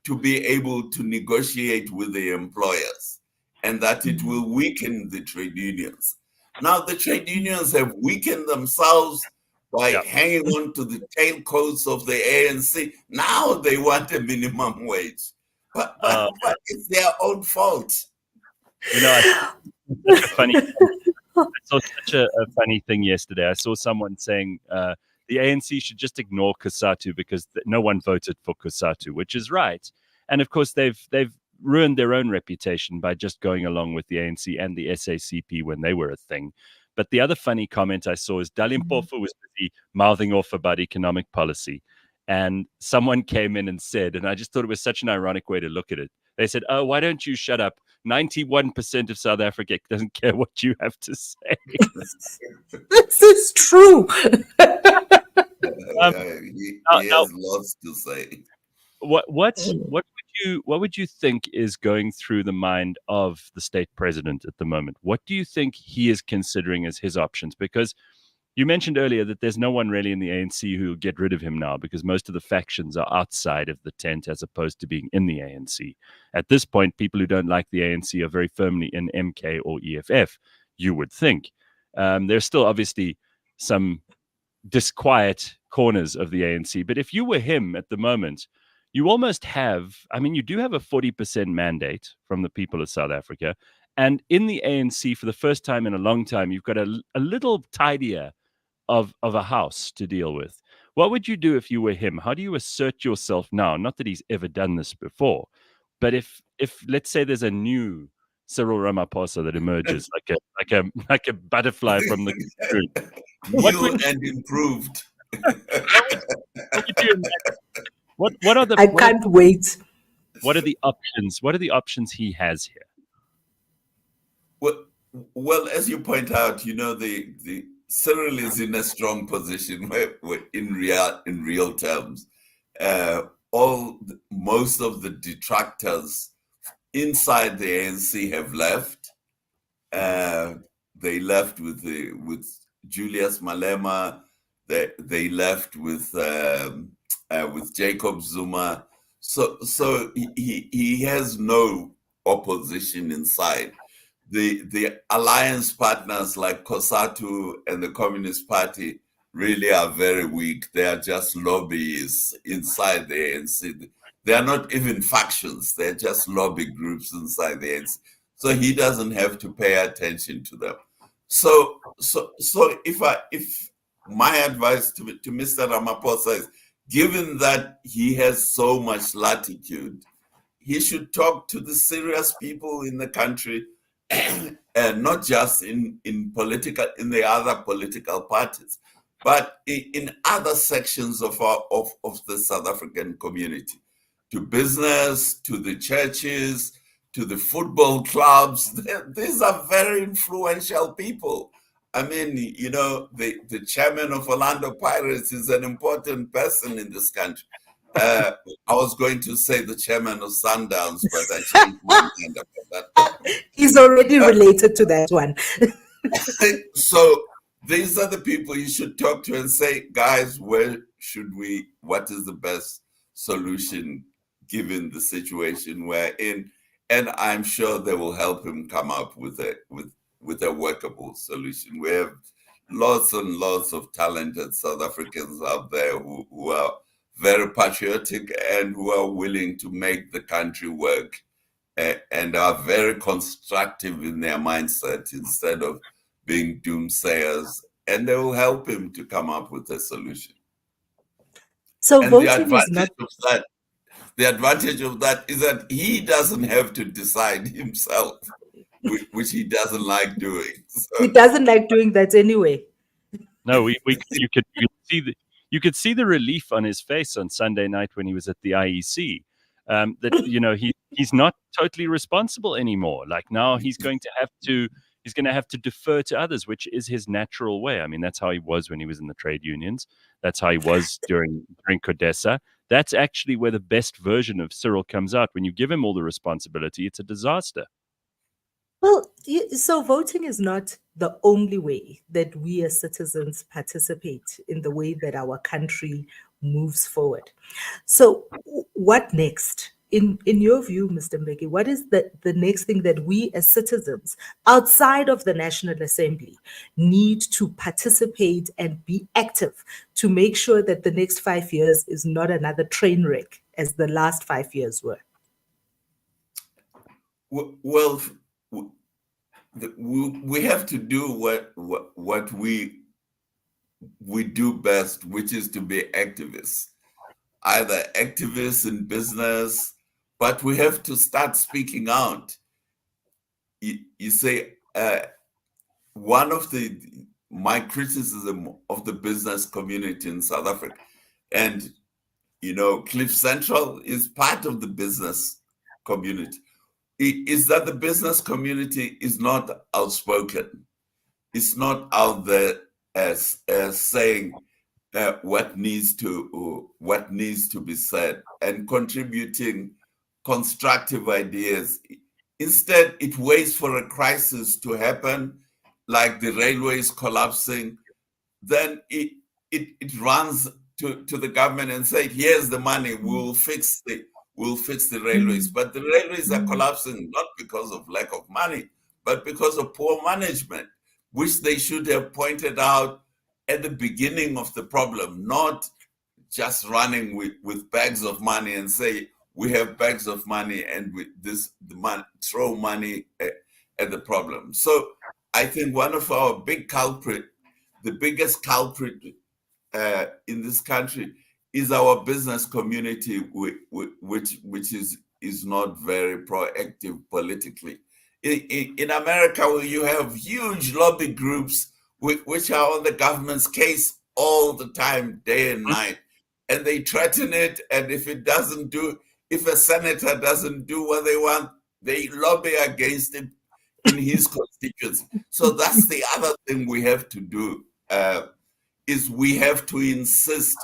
to be able to negotiate with the employers, and that it will weaken the trade unions. Now, the trade unions have weakened themselves by hanging on to the tailcoats of the ANC. Now they want a minimum wage. But it's their own fault. You know, such a funny. I saw such a funny thing yesterday. I saw someone saying the ANC should just ignore COSATU because no one voted for COSATU, which is right. And of course, they've ruined their own reputation by just going along with the ANC and the SACP when they were a thing. But the other funny comment I saw is Dalimpofu was busy mouthing off about economic policy. And someone came in and said, and I just thought it was such an ironic way to look at it. They said, "Oh, why don't you shut up? 91% of South Africa doesn't care what you have to say." This is true. He has lots to say. What would you think is going through the mind of the state president at the moment? What do you think he is considering as his options? Because you mentioned earlier that there's no one really in the ANC who will get rid of him now because most of the factions are outside of the tent as opposed to being in the ANC. At this point, people who don't like the ANC are very firmly in MK or EFF, you would think. There's still obviously some disquiet corners of the ANC. But if you were him at the moment, you almost have, you do have a 40% mandate from the people of South Africa. And in the ANC, for the first time in a long time, you've got a little tidier of a house to deal with. What would you do if you were him? How do you assert yourself now? Not that he's ever done this before, but if let's say there's a new Cyril Ramaphosa that emerges like a butterfly from the cocoon, and improved. What would you imagine? What are the? I can't wait. What are the options? What are the options he has here? Well, as you point out, the Cyril is in a strong position where in real terms, most of the detractors inside the ANC have left. They left with Julius Malema. They left with Jacob Zuma. So he has no opposition inside. The alliance partners like COSATU and the Communist Party really are very weak. They are just lobbyists inside the ANC. They are not even factions. They're just lobby groups inside the ANC. So he doesn't have to pay attention to them. So if my advice to Mr. Ramaphosa is, given that he has so much latitude, he should talk to the serious people in the country, and not just in the other political parties, but in other sections of the South African community, to business, to the churches, to the football clubs. These are very influential people. The chairman of Orlando Pirates is an important person in this country. I was going to say the chairman of Sundowns, but I changed my mind about that. He's already related to that one. So these are the people you should talk to and say, guys, what is the best solution given the situation we're in? And I'm sure they will help him come up with a workable solution. We have lots and lots of talented South Africans out there who are very patriotic and who are willing to make the country work, and are very constructive in their mindset instead of being doomsayers, and they will help him to come up with a solution. So and voting the advantage of that is that he doesn't have to decide himself, which he doesn't like doing. So. He doesn't like doing that anyway. No, you could see the relief on his face on Sunday night when he was at the IEC. That he's not totally responsible anymore. Like now he's going to have to He's going to have to defer to others, which is his natural way. I mean, that's how he was when he was in the trade unions. That's how he was during CODESA. That's actually where the best version of Cyril comes out. When you give him all the responsibility, it's a disaster. Well, so voting is not the only way that we as citizens participate in the way that our country moves forward. So, what next? In your view, Mr. Mbeki, what is the next thing that we as citizens outside of the National Assembly need to participate and be active to make sure that the next 5 years is not another train wreck as the last 5 years were? Well, we have to do what we do best, which is to be activists, either activists in business, but we have to start speaking out. You say, one of my criticism of the business community in South Africa, and Cliff Central is part of the business community, is that the business community is not outspoken. It's not out there as saying what needs to be said and contributing constructive ideas. Instead, it waits for a crisis to happen, like the railways collapsing. Then it runs to the government and say, "Here's the money. We'll fix the railways." But the railways are collapsing not because of lack of money, but because of poor management, which they should have pointed out at the beginning of the problem, not just running with bags of money and say, "We have bags of money and throw money at the problem." So I think one of our the biggest culprit in this country is our business community, which is not very proactive politically. In America, where you have huge lobby groups which are on the government's case all the time, day and night, and they threaten it. And if a senator doesn't do what they want, they lobby against him in his constituency. So that's the other thing we have to do, is we have to insist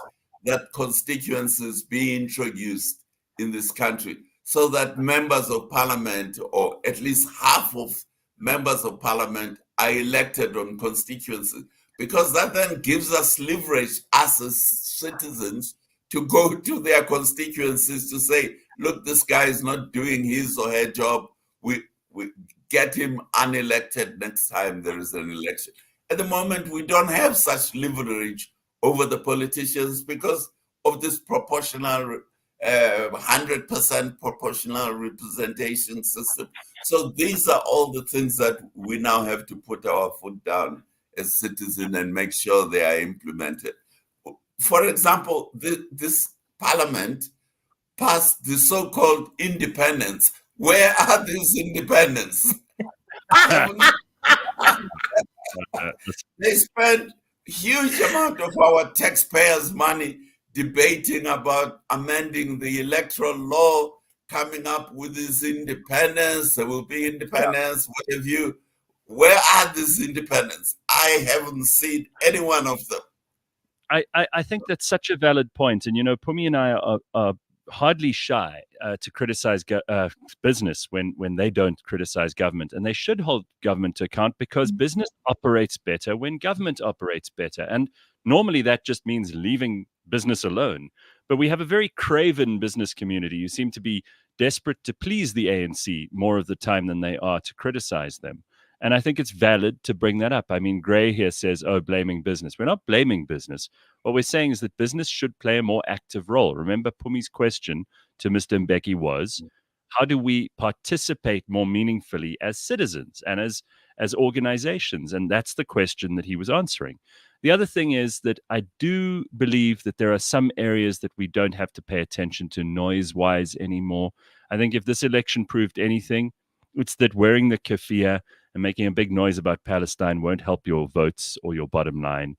that constituencies be introduced in this country so that members of parliament, or at least half of members of parliament, are elected on constituencies, because that then gives us leverage, us as citizens, to go to their constituencies to say, "Look, this guy is not doing his or her job. We get him unelected next time there is an election." At the moment, we don't have such leverage over the politicians because of this proportional 100% proportional representation system. So these are all the things that we now have to put our foot down as citizens and make sure they are implemented. For example, this parliament passed the so-called independence. Where are these independents? They spend huge amount of our taxpayers' money debating about amending the electoral law, coming up with this independence. There will be independence. What have you? Where are these independents? I haven't seen any one of them. I think that's such a valid point. And, Phumi and I are hardly shy to criticize business when they don't criticize government. And they should hold government to account, because business operates better when government operates better. And normally that just means leaving business alone. But we have a very craven business community who seem to be desperate to please the ANC more of the time than they are to criticize them. And I think it's valid to bring that up. I mean, Gray here says, "Oh, blaming business." We're not blaming business. What we're saying is that business should play a more active role. Remember, Pumi's question to Mr. Mbeki was, how do we participate more meaningfully as citizens and as organizations? And that's the question that he was answering. The other thing is that I do believe that there are some areas that we don't have to pay attention to noise-wise anymore. I think if this election proved anything, it's that wearing the keffiyeh and making a big noise about Palestine won't help your votes or your bottom line.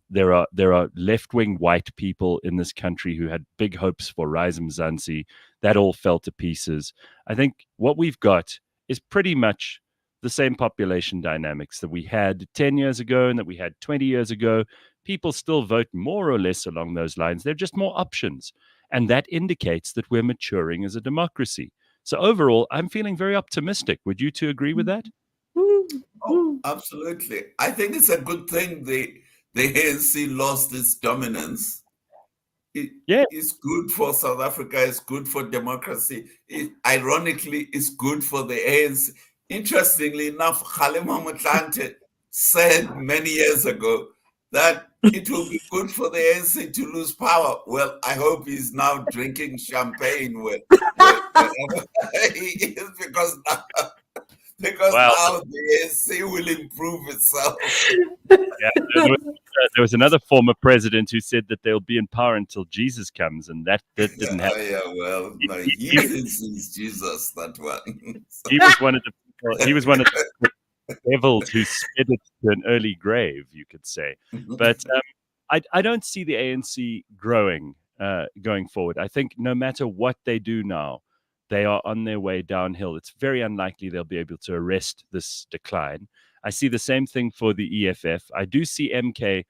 There are left-wing white people in this country who had big hopes for Rise Mzansi. That all fell to pieces. I think what we've got is pretty much the same population dynamics that we had 10 years ago and that we had 20 years ago. People still vote more or less along those lines. There are just more options. And that indicates that we're maturing as a democracy. So overall, I'm feeling very optimistic. Would you two agree with that? Oh, absolutely. I think it's a good thing the ANC lost its dominance. It's good for South Africa. It's good for democracy. Ironically, it's good for the ANC. Interestingly enough, Kgalema Motlanthe said many years ago that it will be good for the ANC to lose power. Well, I hope he's now drinking champagne wherever he is, because now the ANC will improve itself. Yeah, there was another former president who said that they'll be in power until Jesus comes, and that didn't happen. Yeah, well, no, he thinks he's Jesus, that one. He was one of the devils who sped it to an early grave, you could say. But I don't see the ANC growing going forward. I think no matter what they do now, they are on their way downhill. It's very unlikely they'll be able to arrest this decline. I see the same thing for the EFF. I do see MK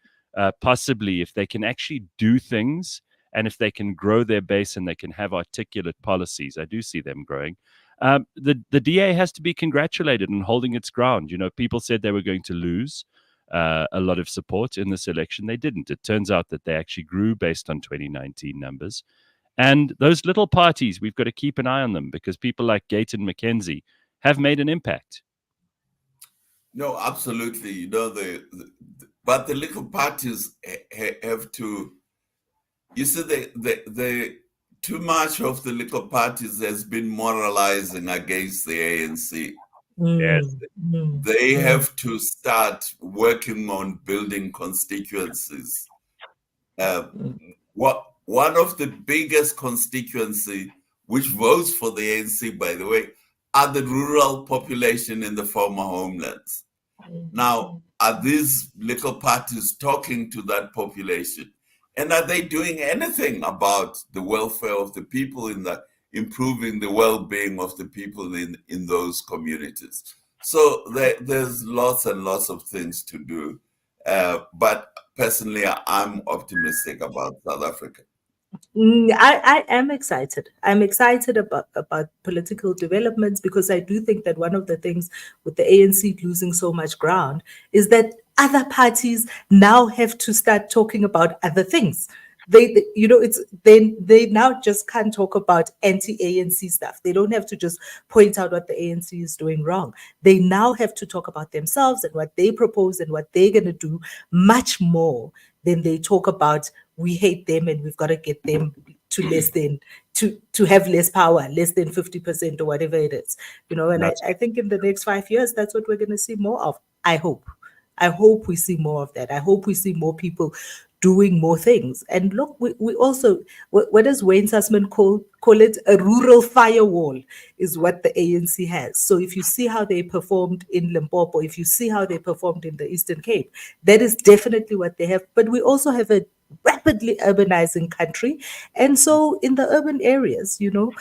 possibly, if they can actually do things and if they can grow their base and they can have articulate policies, I do see them growing. The DA has to be congratulated on holding its ground. You know, people said they were going to lose a lot of support in this election. They didn't. It turns out that they actually grew based on 2019 numbers. And those little parties, we've got to keep an eye on them because people like Gayton McKenzie have made an impact. No, absolutely. You know, but the little parties have to. You see, the too much of the little parties has been moralizing against the ANC. Yes. They have to start working on building constituencies. One of the biggest constituency which votes for the ANC, by the way, are the rural population in the former homelands. Now, are these little parties talking to that population? And are they doing anything about the welfare of the people, improving the well-being of the people in those communities? So there's lots and lots of things to do. But personally, I'm optimistic about South Africa. I am excited. I'm excited about political developments because I do think that one of the things with the ANC losing so much ground is that other parties now have to start talking about other things. They now just can't talk about anti-ANC stuff. They don't have to just point out what the ANC is doing wrong. They now have to talk about themselves and what they propose and what they're going to do much more than they talk about we hate them and we've got to get them to less than to have less power, less than 50% or whatever it is. You know, and I think in the next 5 years, that's what we're going to see more of. I hope we see more of that. I hope we see more people doing more things. And look, we also, what does Wayne Sussman call it? A rural firewall is what the ANC has. So if you see how they performed in Limpopo, if you see how they performed in the Eastern Cape, that is definitely what they have. But we also have a rapidly urbanizing country. And so in the urban areas, you know,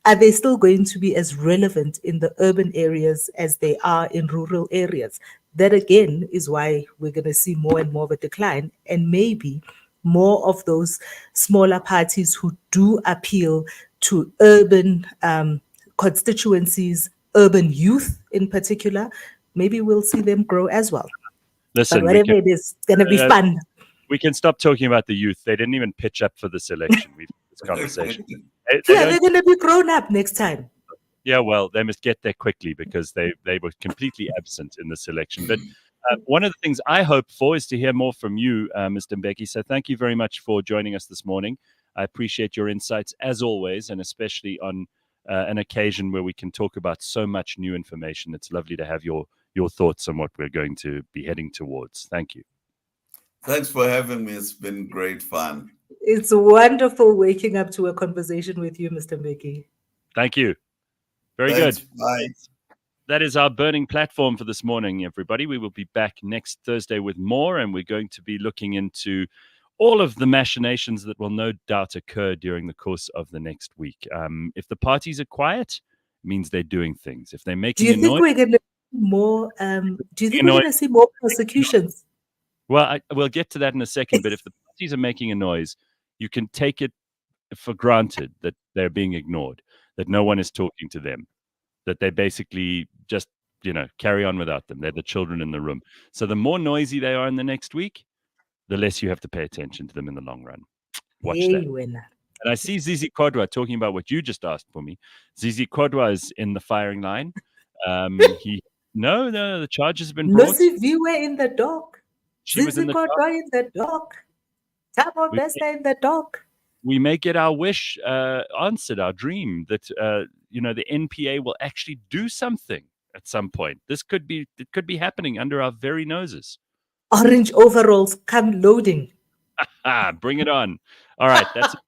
are they still going to be as relevant in the urban areas as they are in rural areas? That again is why we're going to see more and more of a decline, and maybe more of those smaller parties who do appeal to urban constituencies, urban youth in particular, maybe we'll see them grow as well. Listen, but whatever it is, it's going to be fun. We can stop talking about the youth. They didn't even pitch up for this election. We've had this conversation. They're going to be grown up next time. Yeah, well, they must get there quickly because they were completely absent in this election. But one of the things I hope for is to hear more from you, Mr. Mbeki. So thank you very much for joining us this morning. I appreciate your insights as always, and especially on an occasion where we can talk about so much new information. It's lovely to have your thoughts on what we're going to be heading towards. Thank you. Thanks for having me. It's been great fun. It's wonderful waking up to a conversation with you, Mr. Mbeki. Thank you. Very good. Bye. That is our burning platform for this morning, everybody. We will be back next Thursday with more, and we're going to be looking into all of the machinations that will no doubt occur during the course of the next week. If the parties are quiet, means they're doing things. If they're Do making you a think noise, we're going to see more? Do you think a we're noise. going to see more prosecutions? Well, we'll get to that in a second. But if the parties are making a noise, you can take it for granted that they're being ignored, that no one is talking to them, that they basically just, carry on without them. They're the children in the room. So the more noisy they are in the next week, the less you have to pay attention to them in the long run. Watch that. Winner. And I see Zizi Kodwa talking about what you just asked for me. Zizi Kodwa is in the firing line. No, the charges have been brought. Lucy Viwe in the dock. She was in the dock. in the dock. Tabo Besta in the dock. We may get our wish answered, our dream that the NPA will actually do something at some point. It could be happening under our very noses. Orange overalls come loading. Bring it on. All right, that's it.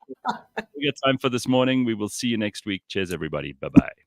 We got time for this morning. We will see you next week. Cheers, everybody. Bye-bye.